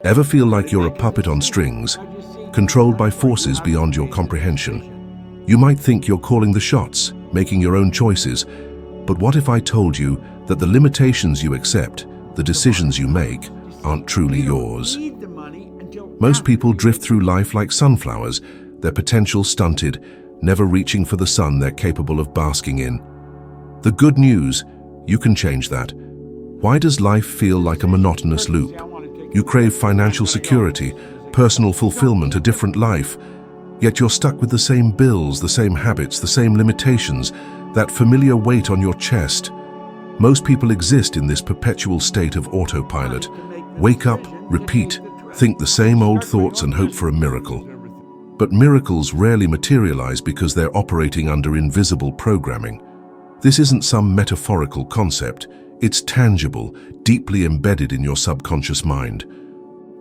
Ever feel like you're a puppet on strings, controlled by forces beyond your comprehension? You might think you're calling the shots, making your own choices, but what if I told you that the limitations you accept, the decisions you make, aren't truly yours? Most people drift through life like sunflowers, their potential stunted, never reaching for the sun they're capable of basking in. The good news, you can change that. Why does life feel like a monotonous loop? You crave financial security, personal fulfillment, a different life, yet you're stuck with the same bills, the same habits, the same limitations, that familiar weight on your chest. Most people exist in this perpetual state of autopilot. Wake up, repeat, think the same old thoughts and hope for a miracle. But miracles rarely materialize because they're operating under invisible programming. This isn't some metaphorical concept. It's tangible, deeply embedded in your subconscious mind.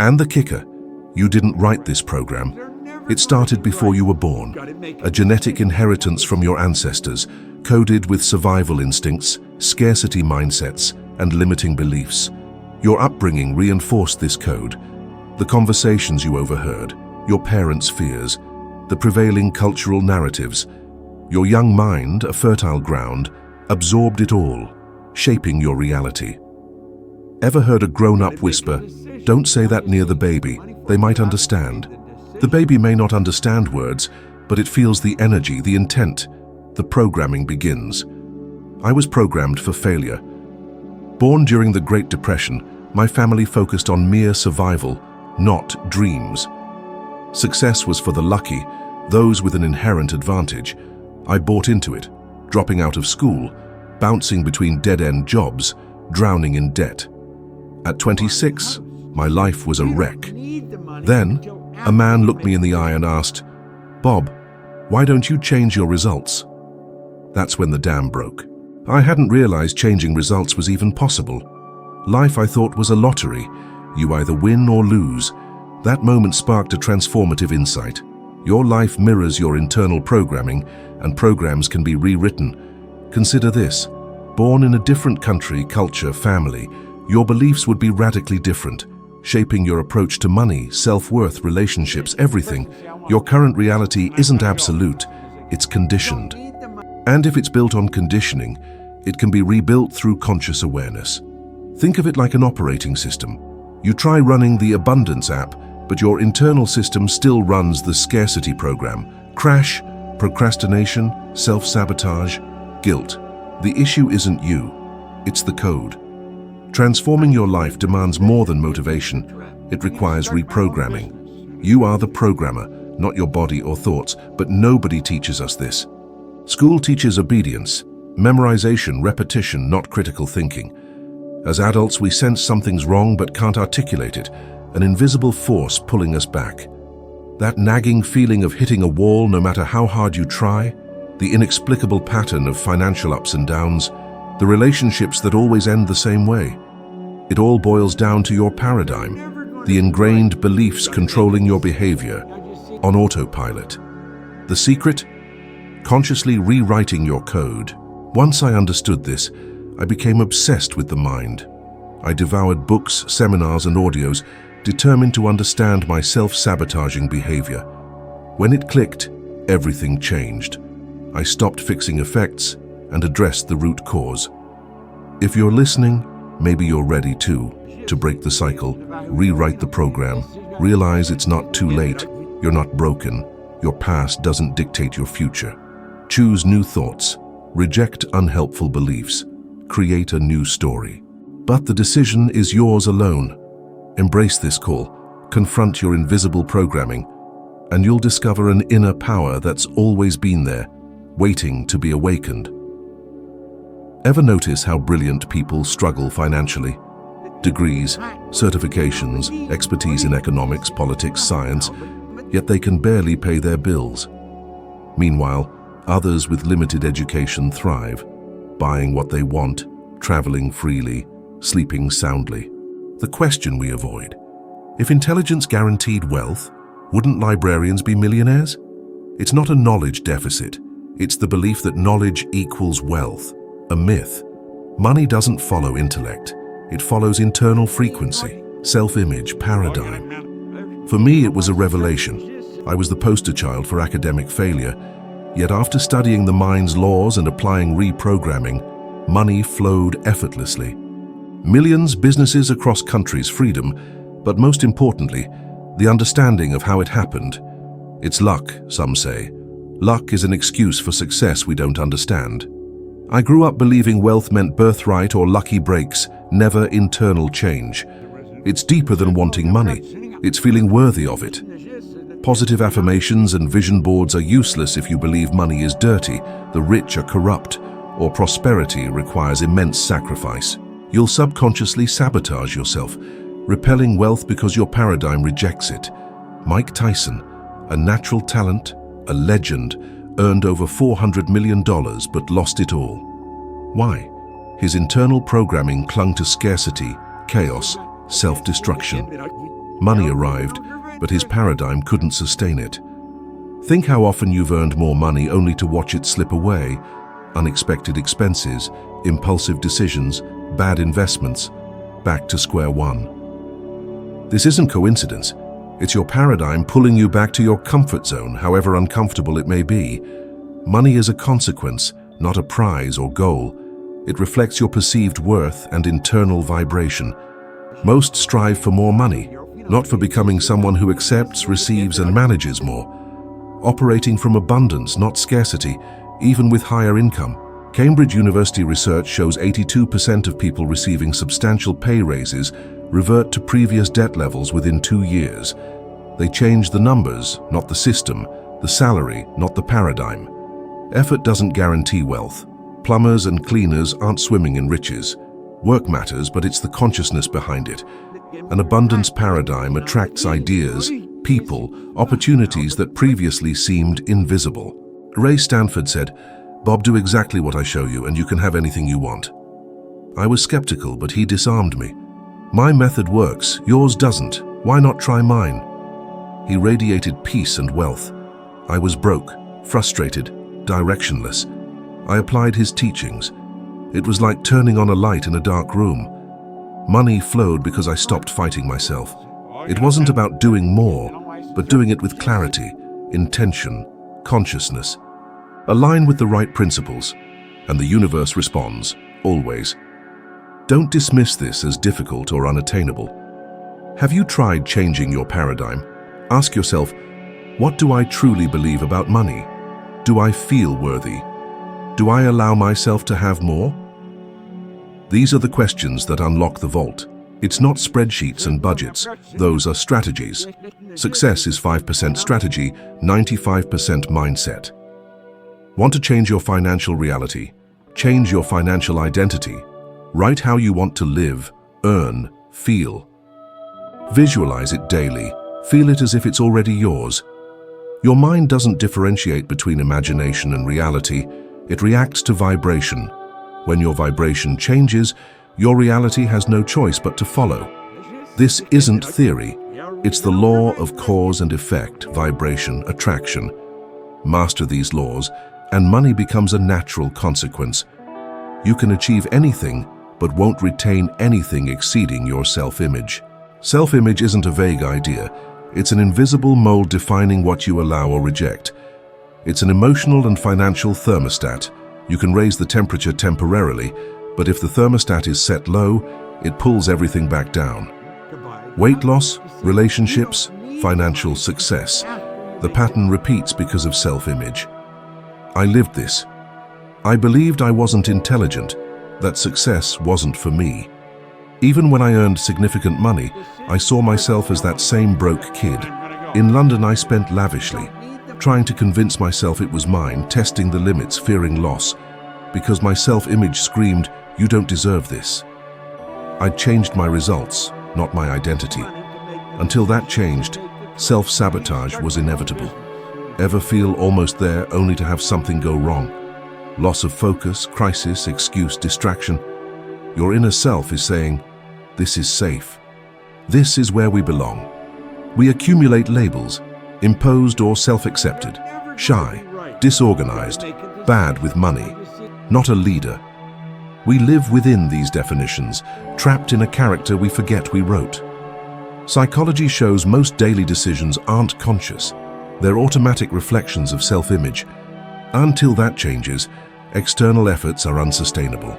And the kicker, you didn't write this program. It started before you were born, a genetic inheritance from your ancestors, coded with survival instincts, scarcity mindsets, and limiting beliefs. Your upbringing reinforced this code. The conversations you overheard, your parents' fears, the prevailing cultural narratives. Your young mind, a fertile ground, absorbed it all, shaping your reality. Ever heard a grown-up whisper, "Don't say that near the baby, they might understand"? The baby may not understand words, but it feels the energy, the intent. The programming begins. I was programmed for failure. Born during the Great Depression, my family focused on mere survival, not dreams. Success was for the lucky, those with an inherent advantage. I bought into it, dropping out of school, bouncing between dead-end jobs, drowning in debt. At 26, my life was a wreck. Then, a man looked me in the eye and asked, "Bob, why don't you change your results?" That's when the dam broke. I hadn't realized changing results was even possible. Life, I thought, was a lottery. You either win or lose. That moment sparked a transformative insight. Your life mirrors your internal programming, and programs can be rewritten. Consider this. Born in a different country, culture, family, your beliefs would be radically different, shaping your approach to money, self-worth, relationships, everything. Your current reality isn't absolute, it's conditioned. And if it's built on conditioning, it can be rebuilt through conscious awareness. Think of it like an operating system. You try running the abundance app, but your internal system still runs the scarcity program. Crash, procrastination, self-sabotage, guilt. The issue isn't you, it's the code. Transforming your life demands more than motivation. It requires reprogramming. You are the programmer, not your body or thoughts, but nobody teaches us this. School teaches obedience, memorization, repetition, not critical thinking. As adults, we sense something's wrong but can't articulate it, an invisible force pulling us back. That nagging feeling of hitting a wall no matter how hard you try, the inexplicable pattern of financial ups and downs, the relationships that always end the same way. It all boils down to your paradigm, the ingrained beliefs controlling your behavior, on autopilot. The secret? Consciously rewriting your code. Once I understood this, I became obsessed with the mind. I devoured books, seminars, and audios, determined to understand my self-sabotaging behavior. When it clicked, everything changed. I stopped fixing effects and addressed the root cause. If you're listening, maybe you're ready to break the cycle, rewrite the program, realize it's not too late, you're not broken, your past doesn't dictate your future. Choose new thoughts, reject unhelpful beliefs, create a new story. But the decision is yours alone. Embrace this call, confront your invisible programming, and you'll discover an inner power that's always been there, waiting to be awakened. Ever notice how brilliant people struggle financially? Degrees, certifications, expertise in economics, politics, science, yet they can barely pay their bills. Meanwhile, others with limited education thrive, buying what they want, traveling freely, sleeping soundly. The question we avoid: if intelligence guaranteed wealth, wouldn't librarians be millionaires? It's not a knowledge deficit. It's the belief that knowledge equals wealth, a myth. Money doesn't follow intellect. It follows internal frequency. self-image, paradigm. For me, it was a revelation. I was the poster child for academic failure. Yet after studying the mind's laws and applying reprogramming, money flowed effortlessly. Millions, businesses across countries, freedom, but most importantly, the understanding of how it happened. It's luck, some say. Luck is an excuse for success we don't understand. I grew up believing wealth meant birthright or lucky breaks, never internal change. It's deeper than wanting money. It's feeling worthy of it. Positive affirmations and vision boards are useless if you believe money is dirty, the rich are corrupt, or prosperity requires immense sacrifice. You'll subconsciously sabotage yourself, repelling wealth because your paradigm rejects it. Mike Tyson, a natural talent, a legend, earned over $400 million but lost it all. Why? His internal programming clung to scarcity, chaos, self-destruction. Money arrived, but his paradigm couldn't sustain it. Think how often you've earned more money only to watch it slip away. Unexpected expenses, impulsive decisions, bad investments, back to square one. This isn't coincidence. It's your paradigm pulling you back to your comfort zone, however uncomfortable it may be. Money is a consequence, not a prize or goal. It reflects your perceived worth and internal vibration. Most strive for more money, not for becoming someone who accepts, receives, and manages more. Operating from abundance, not scarcity, even with higher income. Cambridge University research shows 82% of people receiving substantial pay raises revert to previous debt levels within 2 years. They change the numbers, not the system, the salary, not the paradigm. Effort doesn't guarantee wealth. Plumbers and cleaners aren't swimming in riches. Work matters, but it's the consciousness behind it. An abundance paradigm attracts ideas, people, opportunities that previously seemed invisible. Ray Stanford said, "Bob, do exactly what I show you and you can have anything you want." I was skeptical, but he disarmed me. My method works, yours doesn't. Why not try mine? He radiated peace and wealth. I was broke, frustrated, directionless. I applied his teachings. It was like turning on a light in a dark room. Money flowed because I stopped fighting myself. It wasn't about doing more, but doing it with clarity, intention, consciousness. Align with the right principles, and the universe responds, always. Don't dismiss this as difficult or unattainable. Have you tried changing your paradigm? Ask yourself, what do I truly believe about money? Do I feel worthy? Do I allow myself to have more? These are the questions that unlock the vault. It's not spreadsheets and budgets. Those are strategies. Success is 5% strategy, 95% mindset. Want to change your financial reality? Change your financial identity. Write how you want to live, earn, feel. Visualize it daily. Feel it as if it's already yours. Your mind doesn't differentiate between imagination and reality. It reacts to vibration. When your vibration changes, your reality has no choice but to follow. This isn't theory. It's the law of cause and effect, vibration, attraction. Master these laws, and money becomes a natural consequence. You can achieve anything, but won't retain anything exceeding your self-image. Self-image isn't a vague idea. It's an invisible mold defining what you allow or reject. It's an emotional and financial thermostat. You can raise the temperature temporarily, but if the thermostat is set low, it pulls everything back down. Weight loss, relationships, financial success. The pattern repeats because of self-image. I lived this. I believed I wasn't intelligent, that success wasn't for me. Even when I earned significant money, I saw myself as that same broke kid. In London, I spent lavishly, trying to convince myself it was mine, testing the limits, fearing loss, because my self-image screamed, "You don't deserve this." I'd changed my results, not my identity. Until that changed, self-sabotage was inevitable. Ever feel almost there only to have something go wrong? Loss of focus, crisis, excuse, distraction. Your inner self is saying, "This is safe. This is where we belong." We accumulate labels, imposed or self-accepted, shy, disorganized, bad with money, not a leader. We live within these definitions, trapped in a character we forget we wrote. Psychology shows most daily decisions aren't conscious. They're automatic reflections of self-image. Until that changes, external efforts are unsustainable.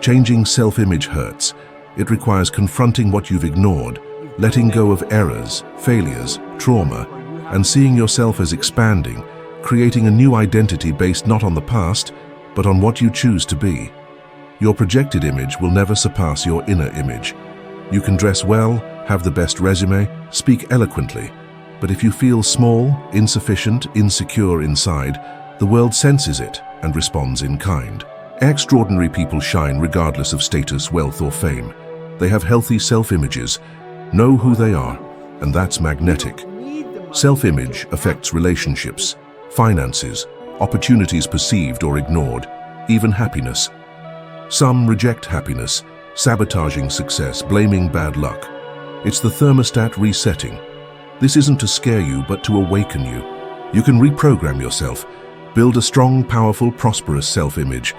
Changing self-image hurts. It requires confronting what you've ignored, letting go of errors, failures, trauma, and seeing yourself as expanding, creating a new identity based not on the past, but on what you choose to be. Your projected image will never surpass your inner image. You can dress well, have the best resume, speak eloquently, but if you feel small, insufficient, insecure inside, the world senses it and responds in kind. Extraordinary people shine regardless of status, wealth, or fame. They have healthy self-images, know who they are, and that's magnetic. Self-image affects relationships, finances, opportunities perceived or ignored, even happiness. Some reject happiness, sabotaging success, blaming bad luck. It's the thermostat resetting. This isn't to scare you, but to awaken you. You can reprogram yourself, build a strong, powerful, prosperous self-image,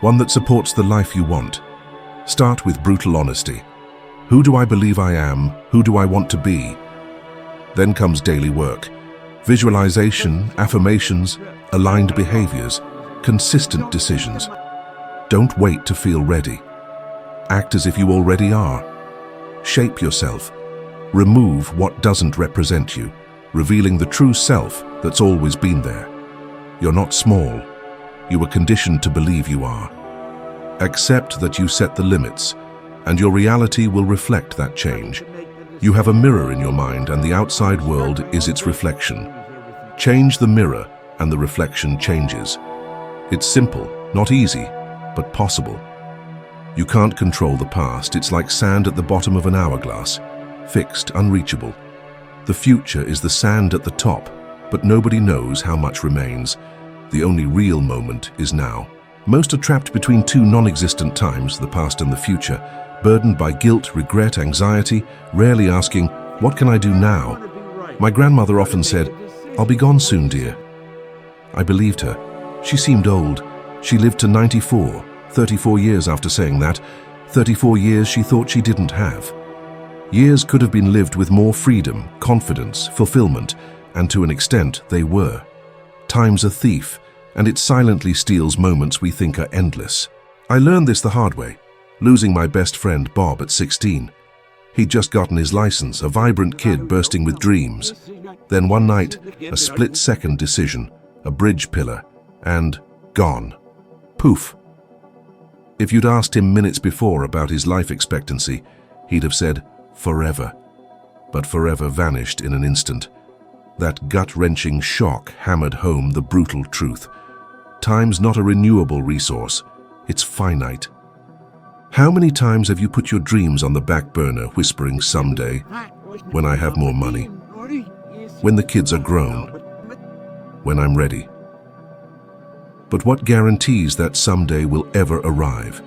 one that supports the life you want. Start with brutal honesty. Who do I believe I am? Who do I want to be? Then comes daily work. Visualization, affirmations, aligned behaviors, consistent decisions. Don't wait to feel ready. Act as if you already are. Shape yourself. Remove what doesn't represent you, revealing the true self that's always been there. You're not small. You were conditioned to believe you are. Accept that you set the limits, and your reality will reflect that change. You have a mirror in your mind, and the outside world is its reflection. Change the mirror, and the reflection changes. It's simple, not easy, but possible. You can't control the past. It's like sand at the bottom of an hourglass, fixed, unreachable. The future is the sand at the top, but nobody knows how much remains. The only real moment is now. Most are trapped between two non-existent times, the past and the future, burdened by guilt, regret, anxiety, rarely asking, "What can I do now?" My grandmother often said, "I'll be gone soon, dear." I believed her. She seemed old. She lived to 94, 34 years after saying that, 34 years she thought she didn't have. Years could have been lived with more freedom, confidence, fulfillment, and to an extent they were. Time's a thief, and it silently steals moments we think are endless. I learned this the hard way, losing my best friend Bob at 16. He'd just gotten his license, a vibrant kid bursting with dreams. Then one night, a split-second decision, a bridge pillar, and gone. Poof. If you'd asked him minutes before about his life expectancy, he'd have said, forever. But forever vanished in an instant. That gut-wrenching shock hammered home the brutal truth. Time's not a renewable resource. It's finite. How many times have you put your dreams on the back burner, whispering someday, when I have more money, when the kids are grown, when I'm ready? But what guarantees that someday will ever arrive?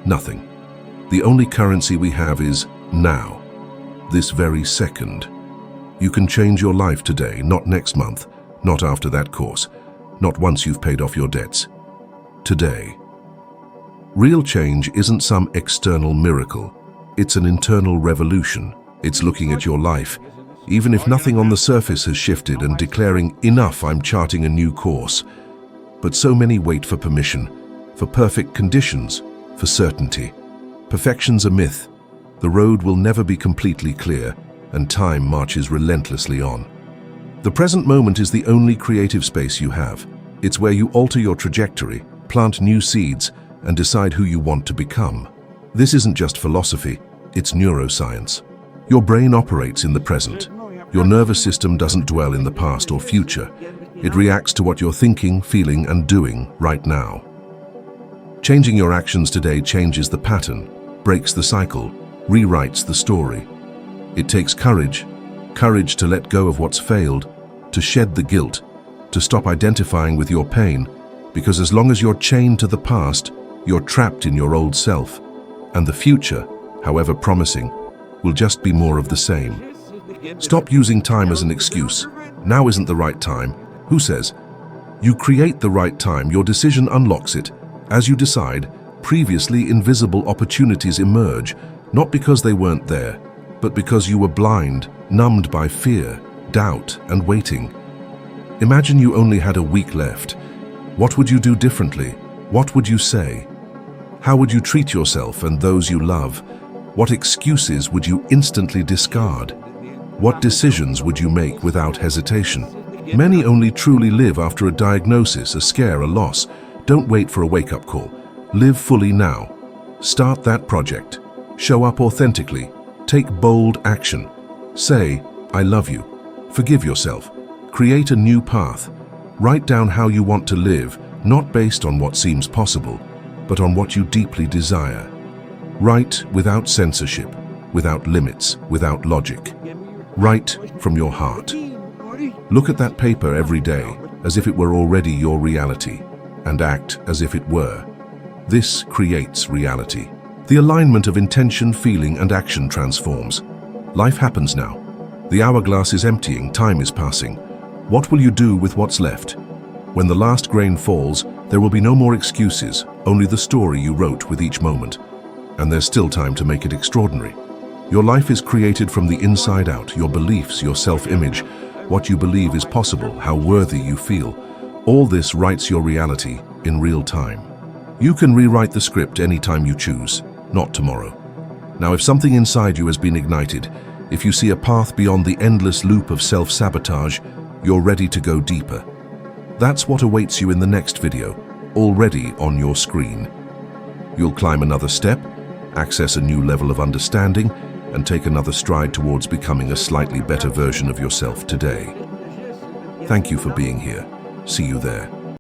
Nothing. The only currency we have is now, this very second. You can change your life today, not next month, not after that course, not once you've paid off your debts. Today. Real change isn't some external miracle. It's an internal revolution. It's looking at your life, even if nothing on the surface has shifted, and declaring, enough, I'm charting a new course. But so many wait for permission, for perfect conditions, for certainty. Perfection's a myth. The road will never be completely clear, and time marches relentlessly on. The present moment is the only creative space you have. It's where you alter your trajectory, plant new seeds, and decide who you want to become. This isn't just philosophy, it's neuroscience. Your brain operates in the present. Your nervous system doesn't dwell in the past or future. It reacts to what you're thinking, feeling, and doing right now. Changing your actions today changes the pattern, breaks the cycle, rewrites the story. It takes courage to let go of what's failed, to shed the guilt, to stop identifying with your pain, because as long as you're chained to the past, you're trapped in your old self, and the future, however promising, will just be more of the same. Stop using time as an excuse. Now isn't the right time. Who says? You create the right time. Your decision unlocks it. As you decide, previously invisible opportunities emerge, not because they weren't there, but because you were blind, numbed by fear, doubt, and waiting. Imagine you only had a week left. What would you do differently? What would you say? How would you treat yourself and those you love? What excuses would you instantly discard? What decisions would you make without hesitation? Many only truly live after a diagnosis, a scare, a loss. Don't wait for a wake-up call. Live fully now. Start that project. Show up authentically. Take bold action. Say, I love you. Forgive yourself. Create a new path. Write down how you want to live, not based on what seems possible, but on what you deeply desire. Write without censorship, without limits, without logic. Write from your heart. Look at that paper every day as if it were already your reality, and act as if it were. This creates reality. The alignment of intention, feeling, and action transforms. Life happens now. The hourglass is emptying, time is passing. What will you do with what's left? When the last grain falls, there will be no more excuses, only the story you wrote with each moment. And there's still time to make it extraordinary. Your life is created from the inside out, your beliefs, your self-image, what you believe is possible, how worthy you feel. All this writes your reality in real time. You can rewrite the script anytime you choose, not tomorrow. Now, if something inside you has been ignited, if you see a path beyond the endless loop of self-sabotage, you're ready to go deeper. That's what awaits you in the next video, already on your screen. You'll climb another step, access a new level of understanding, and take another stride towards becoming a slightly better version of yourself today. Thank you for being here. See you there.